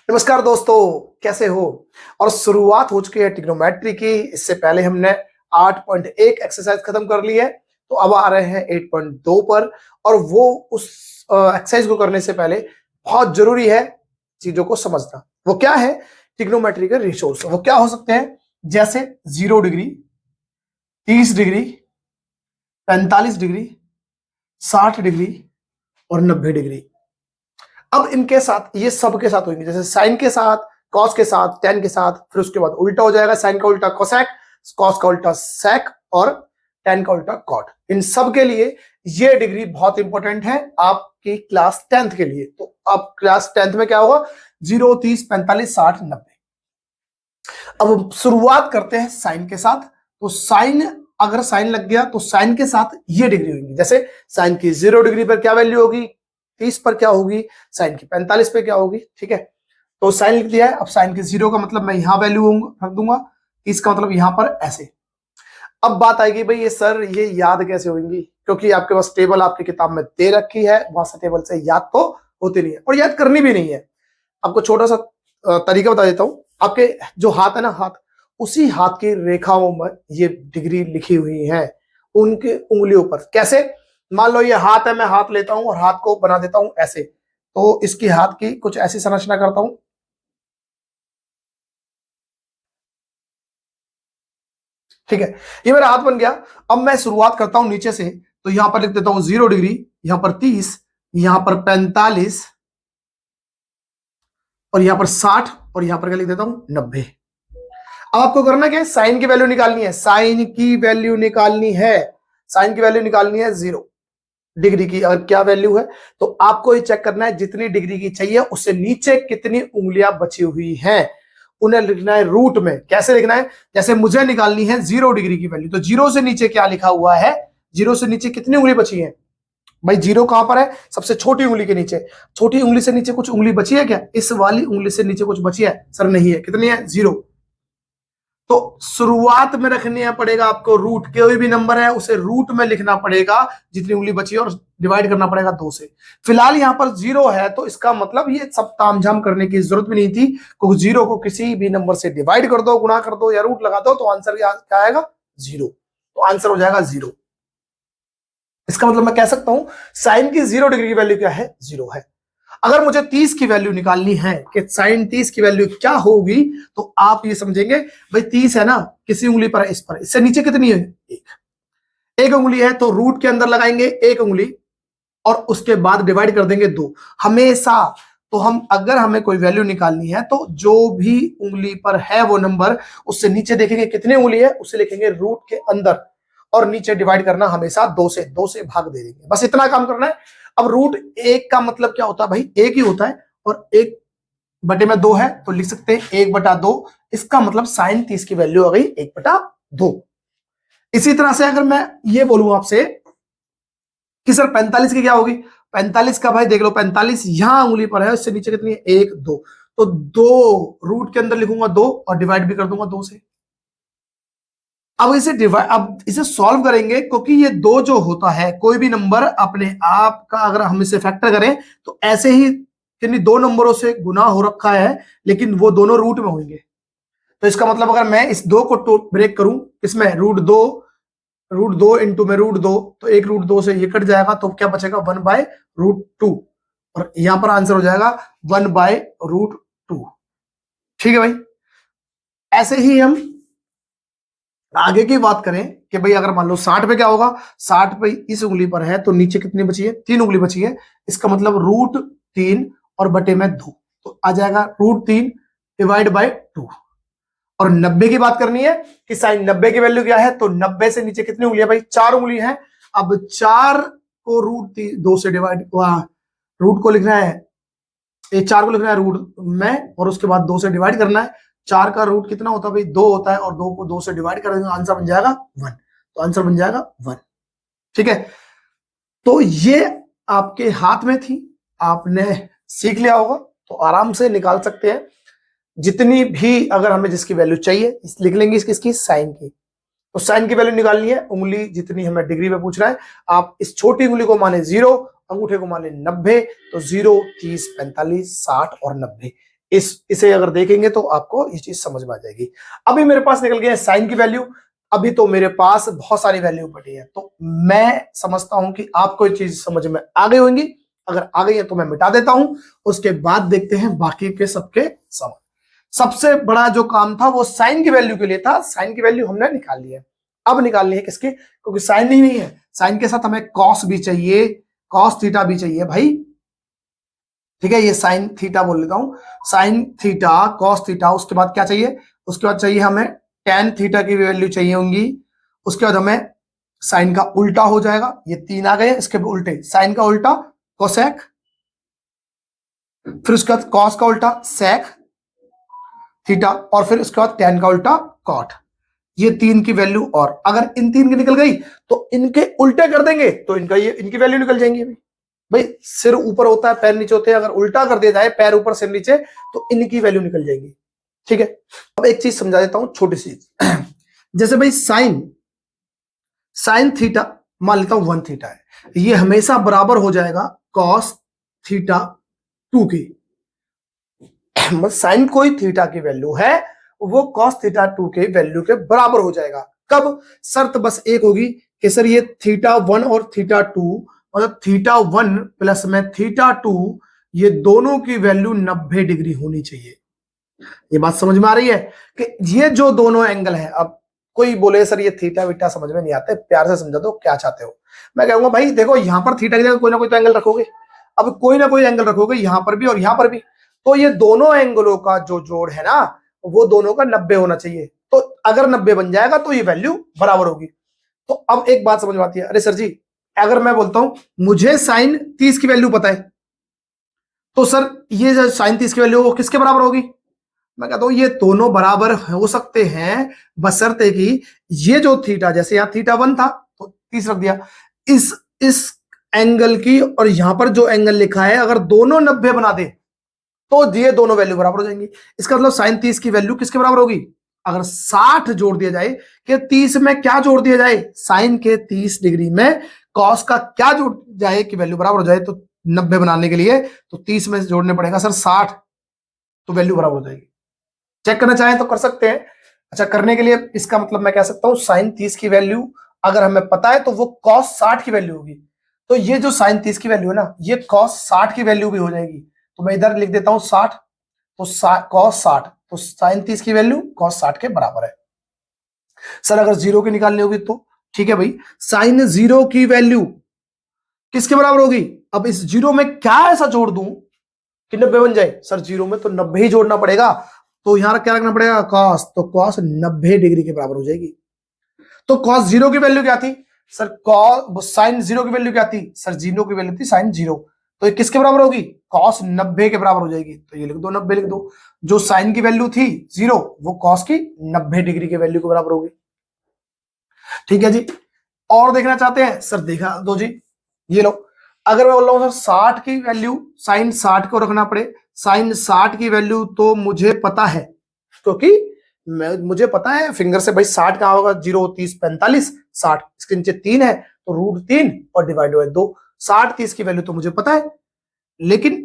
नमस्कार दोस्तों, कैसे हो। और शुरुआत हो चुकी है ट्रिग्नोमेट्री की। इससे पहले हमने 8.1 एक्सरसाइज खत्म कर ली है, तो अब आ रहे हैं 8.2 पर। और वो उस एक्सरसाइज को करने से पहले बहुत जरूरी है चीजों को समझना। वो क्या है? ट्रिग्नोमेट्री के रेशियोज वो क्या हो सकते हैं, जैसे 0 डिग्री, 30 डिग्री, 45 डिग्री, 60 डिग्री और 90 डिग्री। अब इनके साथ ये सब के साथ होंगे, जैसे साइन के साथ, कॉस के साथ, टेन के साथ, फिर उसके बाद उल्टा हो जाएगा। साइन का उल्टा कोसेक, कॉस का उल्टा सेक और टेन का उल्टा कॉट। इन सब के लिए ये डिग्री बहुत इंपॉर्टेंट है आपकी क्लास 10th के लिए। तो आप क्लास 10th में क्या होगा? 0, 30, 45, 60, 90। अब शुरुआत करते हैं साइन के साथ। तो साइन, अगर साइन लग गया तो साइन के साथ ये डिग्री होगी। जैसे साइन की 0 डिग्री पर क्या वैल्यू होगी, 30 पर क्या होगी, साइन की 45 पे क्या होगी। ठीक है, तो साइन लिख दिया है। अब साइन की 0 का मतलब मैं यहां वैल्यू रख दूंगा, 30 का मतलब यहां पर ऐसे। अब बात आएगी भाई ये सर ये याद कैसे होंगी, क्योंकि आपके पास टेबल आपकी किताब में दे रखी है, वहां से टेबल से याद तो होती नहीं है और याद करनी भी नहीं है। आपको छोटा सा तरीका बता देता हूं। आपके जो हाथ है ना, हाथ, उसी हाथ की रेखाओं में ये डिग्री लिखी हुई है, उनके उंगलियों पर। कैसे? मान लो ये हाथ है, मैं हाथ लेता हूं और हाथ को बना देता हूं ऐसे। तो इसकी हाथ की कुछ ऐसी संरचना करता हूं। ठीक है, ये मेरा हाथ बन गया। अब मैं शुरुआत करता हूं नीचे से, तो यहां पर लिख देता हूं 0 डिग्री, यहां पर 30, यहां पर 45 और यहां पर 60 और यहां पर क्या लिख देता हूं 90। अब आपको करना क्या है? साइन की वैल्यू निकालनी है। साइन की वैल्यू निकालनी है, साइन की वैल्यू निकालनी है 0 डिग्री की। और क्या वैल्यू है, तो आपको ये चेक करना है जितनी डिग्री की चाहिए उससे नीचे कितनी उंगलियां बची हुई हैं, उन्हें लिखना है रूट में। कैसे लिखना है? जैसे मुझे निकालनी है 0 डिग्री की वैल्यू, तो 0 से नीचे क्या लिखा हुआ है, 0 से नीचे कितनी उंगली बची है भाई। 0 कहां पर है? सबसे छोटी उंगली के नीचे। छोटी उंगली से नीचे कुछ उंगली बची है क्या? इस वाली उंगली से नीचे कुछ बची है? सर नहीं है। कितनी है? 0। तो शुरुआत में रखना पड़ेगा आपको रूट। कोई भी नंबर है उसे रूट में लिखना पड़ेगा जितनी उंगली बची है, और डिवाइड करना पड़ेगा 2 से। फिलहाल यहां पर 0 है, तो इसका मतलब ये सब तामझाम करने की जरूरत भी नहीं थी, क्योंकि 0 को किसी भी नंबर से डिवाइड कर दो, गुणा कर दो या रूट लगा दो, तो आंसर क्या आएगा? 0। तो आंसर हो जाएगा 0। इसका मतलब मैं कह सकता हूं साइन की 0 डिग्री की वैल्यू क्या है? 0 है। अगर मुझे 30 की वैल्यू निकालनी है कि साइन 30 की वैल्यू क्या होगी, तो आप ये समझेंगे भाई 30 है ना, किसी उंगली पर है, इस पर, इससे नीचे कितनी है? एक उंगली है, तो रूट के अंदर लगाएंगे एक उंगली और उसके बाद डिवाइड कर देंगे 2 हमेशा। तो हम अगर हमें कोई वैल्यू निकालनी है तो जो भी उंगली पर है वो नंबर, उससे नीचे देखेंगे कितनी उंगली है, उसे लिखेंगे रूट के अंदर और नीचे डिवाइड करना हमेशा 2 से भाग दे देंगे। बस इतना काम करना है। अब रूट 1 का मतलब क्या होता है भाई? 1 ही होता है, और 1 बटे में 2 है तो लिख सकते हैं 1/2। इसका मतलब साइन 30 की वैल्यू आ गई 1/2। इसी तरह से अगर मैं ये बोलूं आपसे कि सर 45 की क्या होगी, 45 का भाई देख लो, 45 यहां उंगली पर है, इससे नीचे कितनी है? 1, 2। तो 2 रूट के अंदर लिखूंगा 2 और डिवाइड भी कर दूंगा 2 से। अब इसे सॉल्व करेंगे, क्योंकि ये 2 जो होता है, कोई भी नंबर अपने आप का अगर हम इसे फैक्टर करें तो ऐसे ही किन्हीं 2 नंबरों से गुना हो रखा है, लेकिन वो दोनों रूट में होंगे। तो इसका मतलब अगर मैं इस 2 को ब्रेक करूं, इसमें रूट दो इंटू में रूट 2, तो एक रूट 2 से ये कट जाएगा, तो क्या बचेगा? 1/√2। और यहां पर आंसर हो जाएगा 1/√2। ठीक है भाई। ऐसे ही हम आगे की बात करें कि भाई अगर मान लो 60 पे क्या होगा, 60 पे इस उंगली पर है तो नीचे कितनी बची है? 3 उंगली बची है। इसका मतलब √3 और बटे में 2, तो आ जाएगा √3 डिवाइड बाय 2। और 90 की बात करनी है कि साइन 90 की वैल्यू क्या है, तो 90 से नीचे कितनी उंगली है भाई? 4 उंगली है। अब 4 को √2 से डिवाइड, रूट को लिखना है, ये 4 को लिखना है रूट में और उसके बाद 2 से डिवाइड करना है। 4 का रूट कितना होता है भाई? 2 होता है, और 2 को 2 से डिवाइड करेंगे, आंसर बन जाएगा 1। तो आंसर बन जाएगा 1। ठीक है, तो ये आपके हाथ में थी, आपने सीख लिया होगा, तो आराम से निकाल सकते हैं जितनी भी, अगर हमें जिसकी वैल्यू चाहिए लिख लेंगे इसकी साइन की। तो साइन की वैल्यू निकालनी है, उंगली जितनी हमें डिग्री में पूछ रहा है। आप इस छोटी उंगली को माने 0, अंगूठे को माने 90, तो 0, 30, 45, 60 और 90 इसे अगर देखेंगे तो आपको ये चीज समझ में आ जाएगी। अभी मेरे पास निकल गया है साइन की वैल्यू। अभी तो मेरे पास बहुत सारी वैल्यू पड़ी है, तो मैं समझता हूं कि आपको ये चीज समझ में आ गई होंगी। अगर आ गई है तो मैं मिटा देता हूं, उसके बाद देखते हैं बाकी के सबके सम। सबसे बड़ा जो काम था वो साइन की वैल्यू के लिए था। साइन की वैल्यू हमने निकाल ली है। अब निकालनी है किसकी, क्योंकि साइन ही नहीं है, साइन के साथ हमें कॉस भी चाहिए, कॉस थीटा भी चाहिए भाई। ठीक है, ये साइन थीटा बोल लेता हूं, साइन थीटा कॉस थीटा। उसके बाद क्या चाहिए, उसके बाद चाहिए हमें टेन थीटा की वैल्यू चाहिए होंगी। उसके बाद हमें साइन का उल्टा हो जाएगा, ये तीन आ गए, इसके उल्टे साइन का उल्टा कोसेक, फिर उसके बाद कॉस का उल्टा सेक थीटा, और फिर उसके बाद टेन का उल्टा कॉट। ये तीन की वैल्यू, और अगर इन तीन की निकल गई तो इनके उल्टे कर देंगे तो इनका ये इनकी वैल्यू निकल जाएंगी। भाई सिर ऊपर होता है पैर नीचे होते हैं, अगर उल्टा कर दिया जाए पैर ऊपर सिर नीचे तो इनकी वैल्यू निकल जाएगी। ठीक है, अब एक चीज समझा देता हूं छोटी सी। जैसे भाई साइन साइन थीटा मान लेता हूं 1 थीटा है, ये हमेशा बराबर हो जाएगा कॉस थीटा 2 की। साइन कोई थीटा की वैल्यू है वो कॉस थीटा 2 के वैल्यू के बराबर हो जाएगा। कब, शर्त बस एक होगी कि सर ये थीटा 1 और थीटा 2, मतलब थीटा 1 प्लस में थीटा 2, ये दोनों की वैल्यू 90 डिग्री होनी चाहिए। ये बात समझ में आ रही है कि ये जो दोनों एंगल है, अब कोई बोले सर ये थीटा वीटा समझ में नहीं आते, प्यार से समझा दो क्या चाहते हो। मैं कहूंगा भाई देखो यहां पर थीटा की जगह कोई ना कोई तो एंगल रखोगे, अब कोई ना कोई एंगल रखोगे यहां पर भी और यहां पर भी, तो ये दोनों एंगलों का जो जोड़ है ना वो दोनों का 90 होना चाहिए। तो अगर 90 बन जाएगा तो ये वैल्यू बराबर होगी। तो अब एक बात समझ में आती है, अरे सर जी अगर मैं बोलता हूं मुझे साइन 30 की वैल्यू पता है, तो सर ये जो साइन 30 की वैल्यू वो किसके बराबर होगी। मैं कहता हूं ये दोनों बराबर हो सकते हैं बशर्ते कि ये जो थीटा, जैसे यहां थीटा 1 था तो 30 रख दिया, इस एंगल की और यहां पर जो एंगल लिखा है अगर दोनों 90 बना दे तो ये दोनों वैल्यू बराबर हो जाएंगी। इसका मतलब साइन 30 की वैल्यू किसके बराबर होगी, अगर 60 जोड़ दिया जाए कि 30 में क्या जोड़ दिया जाए, साइन के 30 डिग्री में कॉस का क्या जोड़ जाए कि वैल्यू बराबर हो जाए, तो 90 बनाने के लिए तो 30 में जोड़ने पड़ेगा सर 60, तो वैल्यू बराबर हो जाएगी। चेक करना चाहें तो कर सकते हैं। अच्छा, करने के लिए इसका मतलब मैं कह सकता हूं साइन 30 की वैल्यू अगर हमें पता है तो वो कॉस 60 की वैल्यू होगी, तो ये जो साइन 30 की वैल्यू है ना ये कॉस 60 की वैल्यू भी हो जाएगी। तो मैं इधर लिख देता हूं 60, तो कॉस 60, तो साइन 30 की वैल्यू कॉस 60 के बराबर है। सर अगर जीरो की निकालनी होगी तो ठीक है भाई, साइन 0 की वैल्यू किसके बराबर होगी, अब इस जीरो में क्या ऐसा जोड़ दूं कि 90 बन जाए, सर जीरो में तो 90 ही जोड़ना पड़ेगा, तो यहां क्या रखना पड़ेगा कॉस, तो कॉस 90 डिग्री के बराबर हो जाएगी। तो कॉस 0 की वैल्यू क्या थी सर, कॉस साइन 0 की वैल्यू क्या थी सर, 0 की वैल्यू थी साइन 0, तो ये किसके बराबर होगी कॉस 90 के बराबर हो जाएगी, तो ये लिख दो 90 लिख दो। जो साइन की वैल्यू थी 0 वो कॉस की 90 डिग्री के वैल्यू के बराबर होगी। ठीक है जी, और देखना चाहते हैं सर, देखा दो जी, ये लो अगर मैं बोल रहा हूं सर 60 की वैल्यू साइन 60 को रखना पड़े, साइन 60 की वैल्यू तो मुझे पता है क्योंकि मुझे पता है फिंगर से भाई 60 कहां होगा, 0 30 45 60, इसके नीचे 3 है तो रूट 3 और डिवाइड बाय 2, 60 30 की वैल्यू तो मुझे पता है, लेकिन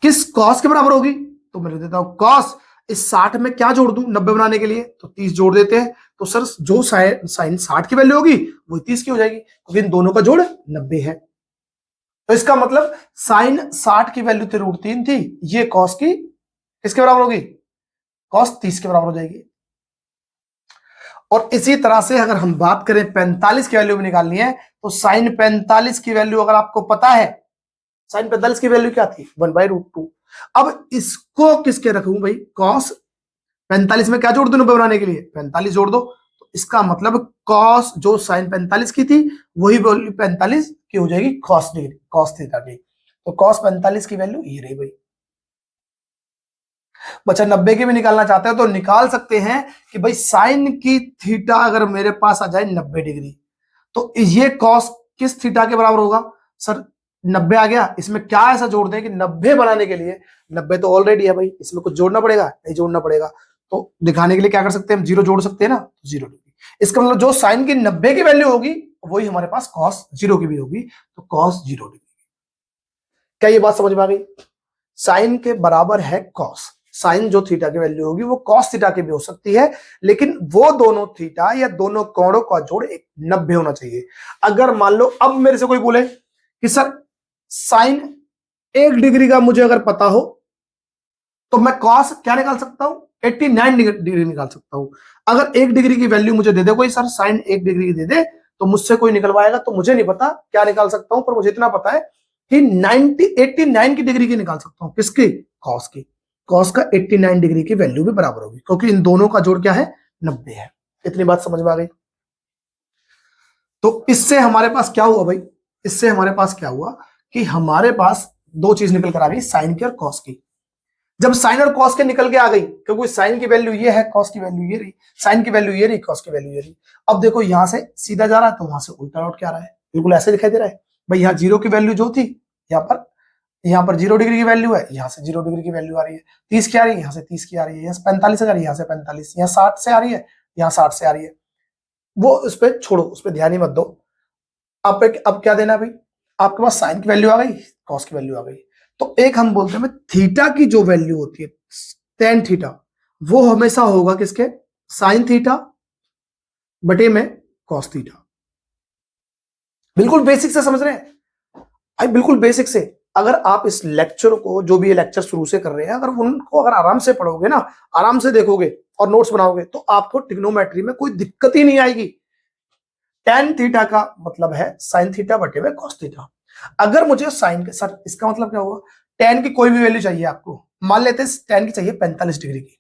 किस कॉस के बराबर होगी, तो मैं लिख देता हूं कॉस, इस 60 में क्या जोड़ दूं 90 बनाने के लिए, तो 30 जोड़ देते हैं, तो सर जो साइन 60 की वैल्यू होगी वो 30 की हो जाएगी क्योंकि इन दोनों का जोड़ 90 है। तो इसका मतलब साइन 60 की वैल्यू थी रूट 3 थी, ये कॉस की किसके बराबर होगी कॉस 30 के बराबर हो जाएगी। और इसी तरह से अगर हम बात करें 45 की वैल्यू भी निकालनी है तो साइन 45 की वैल्यू अगर आपको पता है, साइन 45 की वैल्यू क्या थी 1/√2। अब इसको किसके रखूं भाई कॉस 45 में क्या जोड़ दो 90 बनाने के लिए 45 जोड़ दो, तो इसका मतलब कॉस जो साइन 45 की थी वही वैल्यू 45 की हो जाएगी कॉस डिग्री कॉस थीटा की, तो कॉस 45 की वैल्यू ये रही भाई। बच्चा 90 की भी निकालना चाहते हैं तो निकाल सकते हैं कि भाई साइन की थीटा अगर मेरे पास आ जाए 90 डिग्री तो ये कॉस किस थीटा के बराबर होगा सर, 90 आ गया, इसमें क्या ऐसा जोड़ दें कि 90 बनाने के लिए, 90 तो ऑलरेडी है भाई, इसमें कुछ जोड़ना पड़ेगा नहीं जोड़ना पड़ेगा, तो दिखाने के लिए क्या कर सकते हैं हम 0 जोड़ सकते हैं ना, 0 डिग्री। इसका मतलब जो साइन की 90 की वैल्यू होगी वही हमारे पास कॉस 0 की भी होगी, तो कॉस 0 डिग्री। क्या ये बात समझ में आ गई। साइन के बराबर है कॉस। साइन जो थीटा की वैल्यू होगी वो कॉस थीटा की भी हो सकती है, लेकिन वो दोनों थीटा या दोनों कोणों का जोड़ 90 होना चाहिए। अगर मान लो अब मेरे से कोई बोले कि सर साइन 1 डिग्री का मुझे अगर पता हो तो मैं कॉस क्या निकाल सकता हूं, 89 डिग्री निकाल सकता हूं। अगर 1 डिग्री की वैल्यू मुझे दे दे कोई, सर साइन 1 डिग्री की दे दे, तो मुझसे कोई निकलवाएगा तो मुझे नहीं पता क्या निकाल सकता हूं, पर मुझे इतना पता है कि 89 की डिग्री की निकाल सकता हूं। किसकी? कॉस की। कॉस का 89 डिग्री की वैल्यू भी बराबर होगी, क्योंकि इन दोनों का जोड़ क्या है, 90 है। इतनी बात समझ में आ गई। तो इससे हमारे पास क्या हुआ भाई, इससे हमारे पास क्या हुआ कि हमारे पास दो चीज निकल कर आ गई, साइन की और कॉस की। जब साइन और कॉस के निकल के आ गई, क्योंकि साइन की वैल्यू ये है, कॉस की वैल्यू ये रही, साइन की वैल्यू ये रही, कॉस की वैल्यू ये रही। अब देखो यहां से सीधा जा रहा है तो वहां से उल्टा लौट के आ रहा है, बिल्कुल ऐसे दिखाई दे रहा है भाई। यहाँ 0 की वैल्यू जो थी, यहाँ पर 0 डिग्री की वैल्यू है, यहाँ से 0 डिग्री की वैल्यू आ रही है। 30 की आ रही है, यहाँ से 30 की आ रही है, यहाँ से 45 आ रही है, यहाँ से 45, यहाँ 60 से आ रही है, यहाँ 60 से आ रही है। वो उस पर छोड़ो, उस पर ध्यान ही मत दो। अब क्या देना भाई, आपके पास साइन की वैल्यू आ गई, कॉस की वैल्यू आ गई। तो एक हम बोलते हैं थीटा की जो वैल्यू होती है टेन थीटा, वो हमेशा होगा किसके, साइन थीटा बटे में कॉस थीटा। बिल्कुल बेसिक से समझ रहे हैं भाई, बिल्कुल बेसिक से। अगर आप इस लेक्चर को, जो भी ये लेक्चर शुरू से कर रहे हैं, अगर उनको अगर आराम से पढ़ोगे ना, आराम से देखोगे और नोट्स बनाओगे, तो आपको ट्रिग्नोमेट्री में कोई दिक्कत ही नहीं आएगी। टेन थीटा का मतलब है साइन थीटा बटे में कॉस थीटा। अगर मुझे साइन के, सर इसका मतलब क्या हुआ, टेन की कोई भी वैल्यू चाहिए आपको, मान लेते हैं टेन की चाहिए 45 डिग्री की,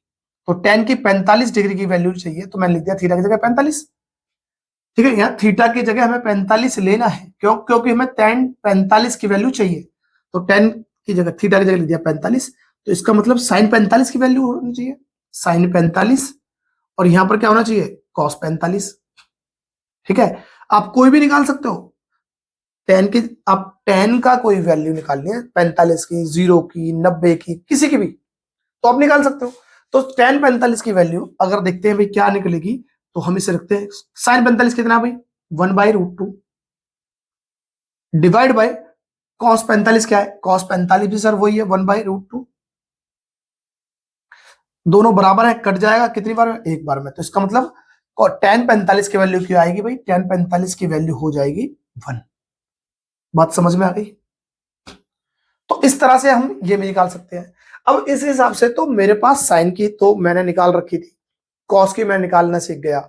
तो टेन की 45 डिग्री की वैल्यू चाहिए, तो मैंने लिख दिया थीटा की जगह 45। ठीक है, यहाँ थीटा की जगह हमें 45 लेना है, क्यों, क्योंकि हमें टेन 45 की वैल्यू चाहिए। तो टेन की जगह थीटा की जगह लिख दिया 45, तो इसका मतलब साइन 45 की वैल्यू होनी चाहिए, साइन 45, और यहां पर क्या होना चाहिए, कॉस 45। ठीक है, आप कोई भी निकाल सकते हो टेन की, आप टेन का कोई वैल्यू निकालनी है, 45 की, 0 की, 90 की, किसी की भी, तो आप निकाल सकते हो। तो टेन 45 की वैल्यू अगर देखते हैं भाई क्या निकलेगी, तो हम इसे रखते हैं, साइन 45 कितना भाई, 1/√2 डिवाइड बाय कॉस 45 क्या है, कॉस 45 भी सर वही है 1/√2। दोनों बराबर है, कट जाएगा कितनी बार, एक बार में। तो इसका मतलब टेन 45 की वैल्यू क्या आएगी भाई, टेन 45 की वैल्यू हो जाएगी 1। बात समझ में आ गई। तो इस तरह से हम ये भी निकाल सकते हैं। अब इस हिसाब से तो मेरे पास साइन की तो मैंने निकाल रखी थी, कॉस की मैं निकालना सीख गया,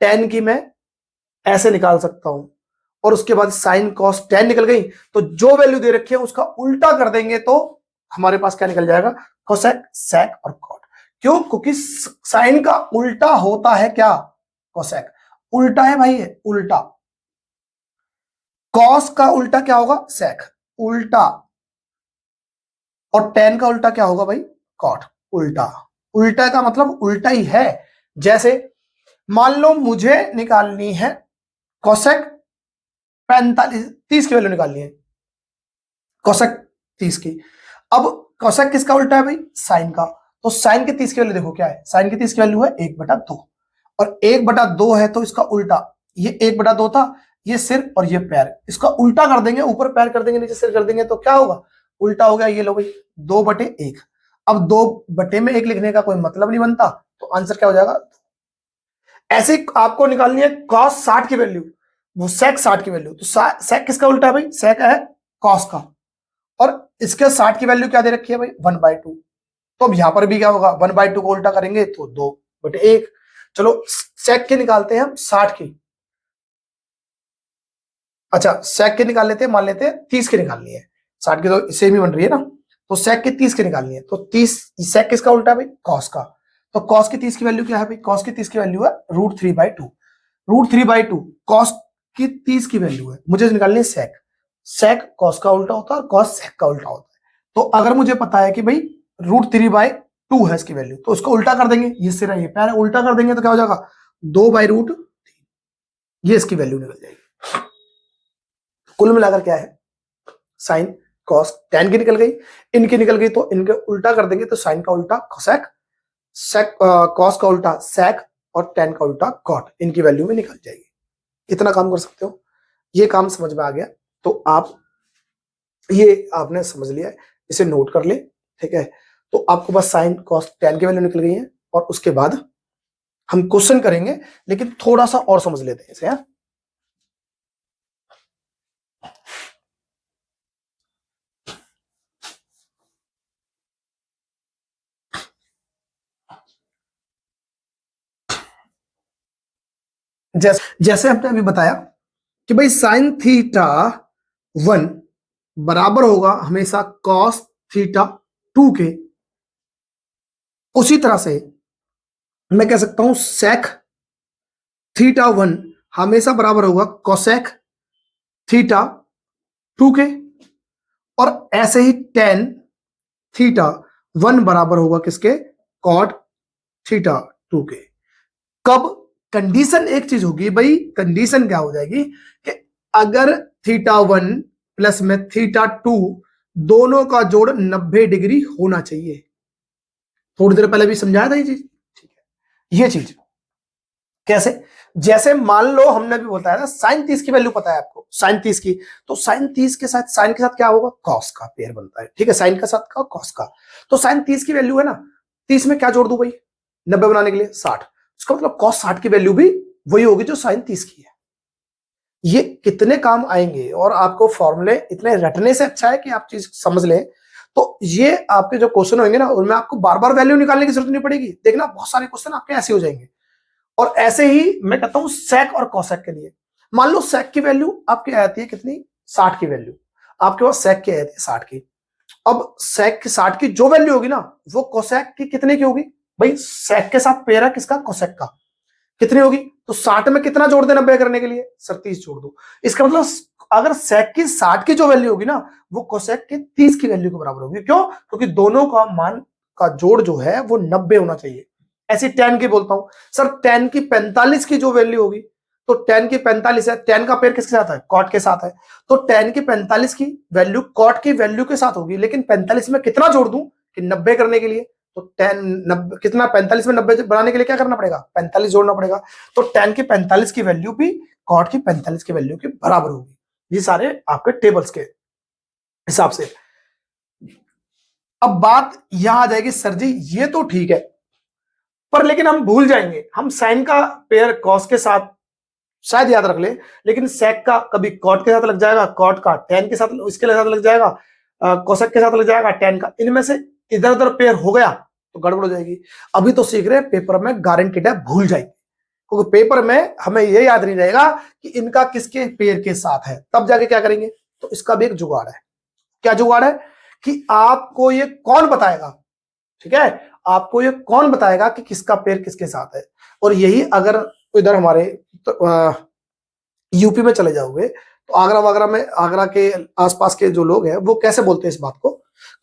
टेन की मैं ऐसे निकाल सकता हूं, और उसके बाद साइन कॉस टेन निकल गई। तो जो वैल्यू दे रखी है उसका उल्टा कर देंगे तो हमारे पास क्या निकल जाएगा, कोसेक, सेक और कॉट। क्यों, क्योंकि साइन का उल्टा होता है क्या, कोसेक। उल्टा है भाई, है उल्टा। कॉस का उल्टा क्या होगा, सेक, उल्टा। और टेन का उल्टा क्या होगा भाई, कॉट, उल्टा। उल्टा का मतलब उल्टा ही है। जैसे मान लो मुझे निकालनी है कोसेक 45, 30 की वैल्यू निकालनी है, कोसेक 30 की। अब कोसेक किसका उल्टा है भाई, साइन का। तो साइन की 30 की वैल्यू देखो क्या है, साइन की 30 की वैल्यू है 1/2, और 1/2 है तो इसका उल्टा, ये 1/2 था, ये सिर और ये पैर, इसका उल्टा कर देंगे, ऊपर पैर कर देंगे, नीचे सिर कर देंगे, तो क्या होगा, उल्टा हो गया। ये लो भाई 2/1। अब 2/1 लिखने का कोई मतलब नहीं बनता, तो आंसर क्या हो जाएगा। ऐसे आपको निकालनी है कॉस 60 की वैल्यू, वो सेक 60 की वैल्यू। तो सेक किसका उल्टा है भाई, सेक है कॉस का, और इसके 60 की वैल्यू क्या दे रखी है भाई, 1/2। तो अब यहां पर भी क्या होगा, 1/2 को उल्टा करेंगे तो 2/1। चलो सेक के निकालते हैं हम 60 की, अच्छा सेक के निकाल लेते हैं, मान लेते हैं 30 की निकालनी है, 60 की तो सेम ही बन रही है ना, तो सेक के 30 की निकालनी है। तो 30, सेक किसका उल्टा है भाई, कॉस का। तो कॉस की 30 की वैल्यू क्या है भाई, कॉस की 30 की वैल्यू है √3/2। √3/2 कॉस की 30 की वैल्यू है, मुझे निकालनी है सेक। सेक कॉस का उल्टा होता है और कॉस सेक का उल्टा होता है। तो अगर मुझे पता है कि भाई √3/2 है इसकी वैल्यू, तो उसको उल्टा कर देंगे, ये सिरा ये पैर उल्टा कर देंगे तो क्या हो जाएगा, 2/√3, ये इसकी वैल्यू निकल जाएगी। कुल मिलाकर क्या है, साइन कॉस टेन की निकल गई, इनकी निकल गई, तो इनके उल्टा कर देंगे तो साइन का उल्टा कोसेक, सेक कॉस का उल्टा सेक, और टेन का उल्टा कॉट, इनकी वैल्यू में निकल जाएगी। इतना काम कर सकते हो, ये काम समझ में आ गया तो आप, ये आपने समझ लिया है, इसे नोट कर ले। ठीक है, तो आपको बस साइन कॉस टेन की वैल्यू निकल गई है, और उसके बाद हम क्वेश्चन करेंगे, लेकिन थोड़ा सा और समझ लेते हैं इसे। हाँ? जैसे हमने अभी बताया कि भाई साइन थीटा 1 बराबर होगा हमेशा कॉस थीटा 2 के, उसी तरह से मैं कह सकता हूं सेक थीटा 1 हमेशा बराबर होगा कोसेक थीटा 2 के, और ऐसे ही टेन थीटा 1 बराबर होगा किसके, कॉट थीटा 2 के। कब कंडीशन एक चीज होगी भाई, कंडीशन क्या हो जाएगी कि अगर थीटा 1 प्लस में थीटा 2 दोनों का जोड़ 90 डिग्री होना चाहिए। थोड़ी देर पहले भी समझाया था ये चीज, ठीक है। ये चीज कैसे, जैसे मान लो हमने भी बताया था साइन 30 की वैल्यू पता है आपको, साइन 30 की, तो साइन 30 के साथ साइन के साथ क्या होगा, कॉस का पेयर बनता है, ठीक है, साइन का साथ का कॉस का। तो साइन 30 की वैल्यू है ना, 30 में क्या जोड़ दूं भाई, 90 बनाने के लिए 60, उसका मतलब कॉस 60 की वैल्यू भी वही होगी जो साइन 30 की है। ये कितने काम आएंगे, और आपको फॉर्मूले इतने रटने से अच्छा है कि आप चीज समझ लें। तो ये आपके जो क्वेश्चन होंगे ना, उनमें आपको बार बार वैल्यू निकालने की जरूरत नहीं पड़ेगी। देखना बहुत सारे क्वेश्चन आपके ऐसे हो जाएंगे। और ऐसे ही मैं कहता हूं सेक और कॉसेक के लिए, मान लो सेक की वैल्यू आपकी आती है कितनी, 60 की वैल्यू, आपके पास सेक की आती है 60 की। अब सेक की 60 की जो वैल्यू होगी ना, वो कोसेक की कितने की होगी भाई, सेक के साथ पेयर है किसका, कोसेक का, कितनी होगी, तो 60 में कितना जोड़ देना 90 करने के लिए, 37 जोड़ दो। इसका मतलब अगर सेक की 60 की जो वैल्यू होगी ना, वो कोसेक के 30 की वैल्यू के बराबर होगी। क्यों, क्योंकि दोनों का मान का जोड़ जो है वो 90 होना चाहिए। ऐसी टेन की बोलता हूं सर, टेन की 45 की जो वैल्यू होगी, तो टेन की 45 है, टेन का पेयर किसके साथ है, कॉट के साथ है, तो टेन की 45 की वैल्यू कॉट की वैल्यू के साथ होगी। लेकिन 45 में कितना जोड़ दूं कि 90 करने के लिए, तो टेन 90 कितना, 45 में 90 बनाने के लिए क्या करना पड़ेगा, 45 जोड़ना पड़ेगा। तो टेन की 45 की वैल्यू भी कॉट की 45 की वैल्यू के बराबर होगी। ये सारे आपके टेबल्स के हिसाब से। अब बात यहां आ जाएगी, सर जी ये तो ठीक है, पर लेकिन हम भूल जाएंगे, हम साइन का पेयर कॉस के साथ शायद याद रख ले, लेकिन सेक का कभी कॉट के साथ लग जाएगा, कॉट का टेन के साथ इसके साथ लग जाएगा, कोसेक के साथ लग जाएगा टेन का, इनमें से इधर उधर पेयर हो गया तो गड़बड़ हो जाएगी। अभी तो सीख रहे हैं, पेपर में गारंटीड है भूल जाएंगे, क्योंकि पेपर में हमें ये याद नहीं रहेगा कि इनका किसके पेयर के साथ है, तब जाके क्या करेंगे। तो इसका भी एक जुगाड़ है। क्या जुगाड़ है कि आपको ये कौन बताएगा, ठीक है, आपको ये कौन बताएगा कि किसका पेयर किसके साथ है। और यही अगर इधर हमारे तो, यूपी में चले जाओगे तो आगरा वगैरह में, आगरा के आसपास के जो लोग हैं वो कैसे बोलते हैं इस बात को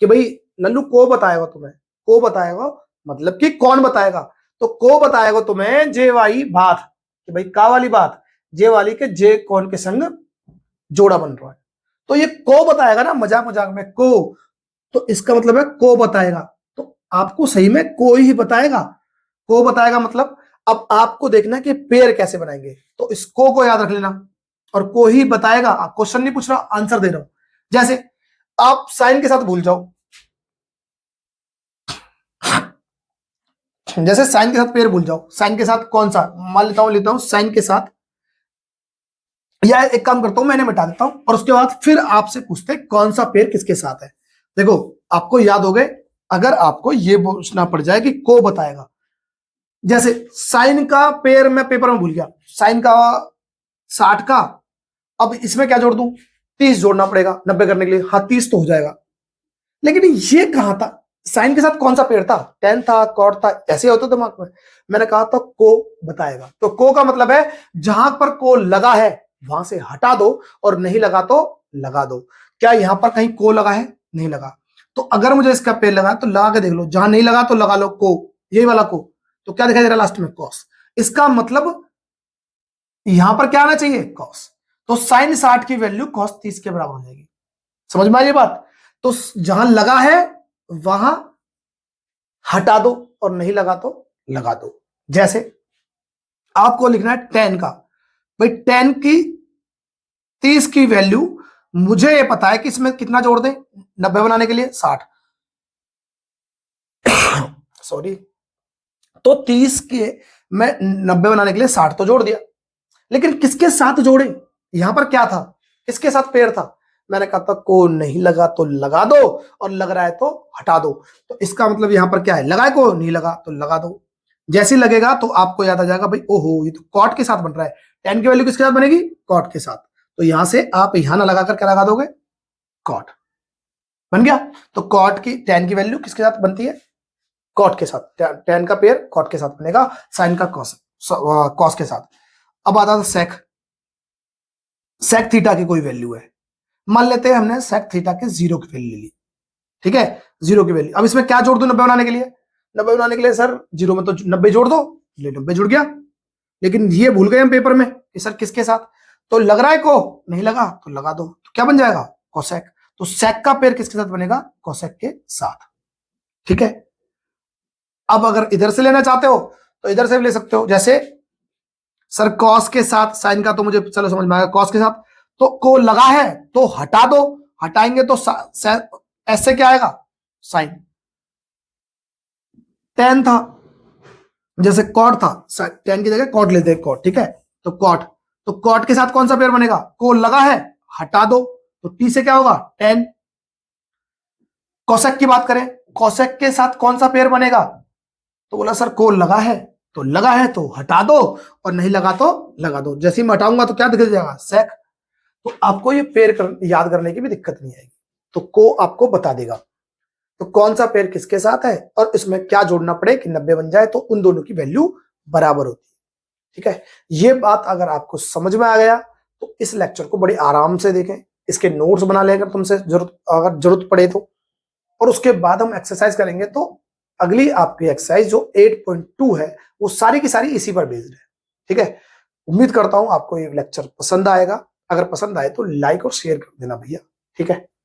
कि भाई लल्लू को बताएगा तुम्हें, को बताएगा मतलब कि कौन बताएगा, तो को बताएगा तुम्हें जे वाली बात, कि भाई का वाली बात, जे वाली के जे कौन के संग जोड़ा बन रहा है, तो ये को बताएगा ना, मजाक मजाक में को, तो इसका मतलब है को बताएगा। तो आपको सही में को ही बताएगा, को बताएगा मतलब अब आपको देखना कि पेयर कैसे बनाएंगे, तो इस को याद रख लेना, और को ही बताएगा। क्वेश्चन नहीं पूछ रहा, आंसर दे रहा हूं। जैसे आप साइन के साथ भूल जाओ, जैसे साइन के साथ पेयर भूल जाओ, साइन के साथ कौन सा, मान लेता हूं साइन के साथ, या एक काम करता हूं मैंने मिटा देता हूं, और उसके बाद फिर आपसे पूछते हैं कौन सा पेयर किसके साथ है। देखो आपको याद हो गए, अगर आपको ये पूछना पड़ जाए कि को बताएगा, जैसे साइन का पेयर मैं पेपर में भूल गया, साइन का 60 का, अब इसमें क्या जोड़ दूं, 30 जोड़ना पड़ेगा 90 करने के लिए, हाँ 30 तो हो जाएगा। लेकिन ये कहां था, साइन के साथ कौन सा पेयर था, टेन था, कॉट था, ऐसे होता दिमाग में। मैंने कहा था को बताएगा, तो को का मतलब है जहां पर को लगा है वहां से हटा दो, और नहीं लगा तो लगा दो। क्या यहां पर कहीं को लगा है, नहीं लगा, तो अगर मुझे इसका पेयर लगा तो लगा के देख लो, जहां नहीं लगा तो लगा लो को, यही वाला को, तो क्या दिखाई दे रहा लास्ट में, कॉस। इसका मतलब यहां पर क्या आना चाहिए, कॉस, तो साइन 60 की वैल्यू कॉस 30 के बराबर हो जाएगी। समझ में आ रही बात, तो जहां लगा है वहां हटा दो, और नहीं लगा तो लगा दो। जैसे आपको लिखना है टेन का, भाई टेन की 30 की वैल्यू मुझे ये पता है कि इसमें कितना जोड़ दें 90 बनाने के लिए 60, सॉरी, तो 30 के मैं 90 बनाने के लिए 60 तो जोड़ दिया, लेकिन किसके साथ जोड़े, यहां पर क्या था, किसके साथ पेयर था, मैंने कहा था को नहीं लगा तो लगा दो और लग रहा है तो हटा दो। तो इसका मतलब यहां पर क्या है, लगाए को नहीं लगा तो लगा दो। जैसे ही लगेगा तो आपको याद आ जाएगा भाई ओहो ये तो कॉट के साथ बन रहा है, tan की वैल्यू किसके साथ बनेगी, कॉट के साथ। तो यहां से आप यहां ना लगाकर क्या लगा दोगे, कॉट बन गया। तो कॉट की tan की वैल्यू किसके साथ बनती है, कॉट के साथ, tan का पेयर कॉट के साथ बनेगा, साइन का कॉस के साथ। अब आता था सेक, सेक थीटा की कोई वैल्यू है, मान लेते हैं हमने सेक थीटा के 0 की वैल्यू ली, ठीक है 0 की वैल्यू। अब इसमें क्या जोड़ दो 90 बनाने के लिए, 90 बनाने के लिए सर 0 में तो 90 जोड़ दो, ले 90 जुड़ गया। लेकिन ये भूल गए हम पेपर में कि सर किसके साथ, तो लग रहा है को नहीं लगा तो लगा दो, तो क्या बन जाएगा कोसेक। तो सेक का पेयर किसके साथ बनेगा, कोसेक के साथ, ठीक है। अब अगर इधर से लेना चाहते हो तो इधर से भी ले सकते हो, जैसे सर कॉस के साथ साइन का तो मुझे चलो समझ में आएगा, कॉस के साथ तो को लगा है तो हटा दो, हटाएंगे तो ऐसे क्या आएगा साइन, टेन था जैसे कॉट था, टेन की जगह कॉट लेते हैं कॉट, ठीक है। तो कॉट, तो कॉट के साथ कौन सा पेयर बनेगा, को लगा है हटा दो, तो टी से क्या होगा टेन। कोसेक की बात करें, कोसेक के साथ कौन सा पेयर बनेगा, तो बोला सर को लगा है तो लगा है तो हटा दो और नहीं लगा तो लगा दो, जैसे ही मैं हटाऊंगा तो क्या दिख जाएगा सेक। तो आपको ये पेयर याद करने की भी दिक्कत नहीं आएगी, तो को आपको बता देगा तो कौन सा पेयर किसके साथ है और इसमें क्या जोड़ना पड़े कि 90 बन जाए, तो उन दोनों की वैल्यू बराबर होती है, ठीक है। ये बात अगर आपको समझ में आ गया तो इस लेक्चर को बड़ी आराम से देखें, इसके नोट्स बना लें अगर तुमसे अगर जरूरत पड़े तो, और उसके बाद हम एक्सरसाइज करेंगे। तो अगली आपकी एक्सरसाइज जो 8.2 है वो सारी की सारी इसी पर बेस्ड है, ठीक है। उम्मीद करता हूं आपको ये लेक्चर पसंद आएगा, अगर पसंद आए तो लाइक और शेयर कर देना भैया, ठीक है।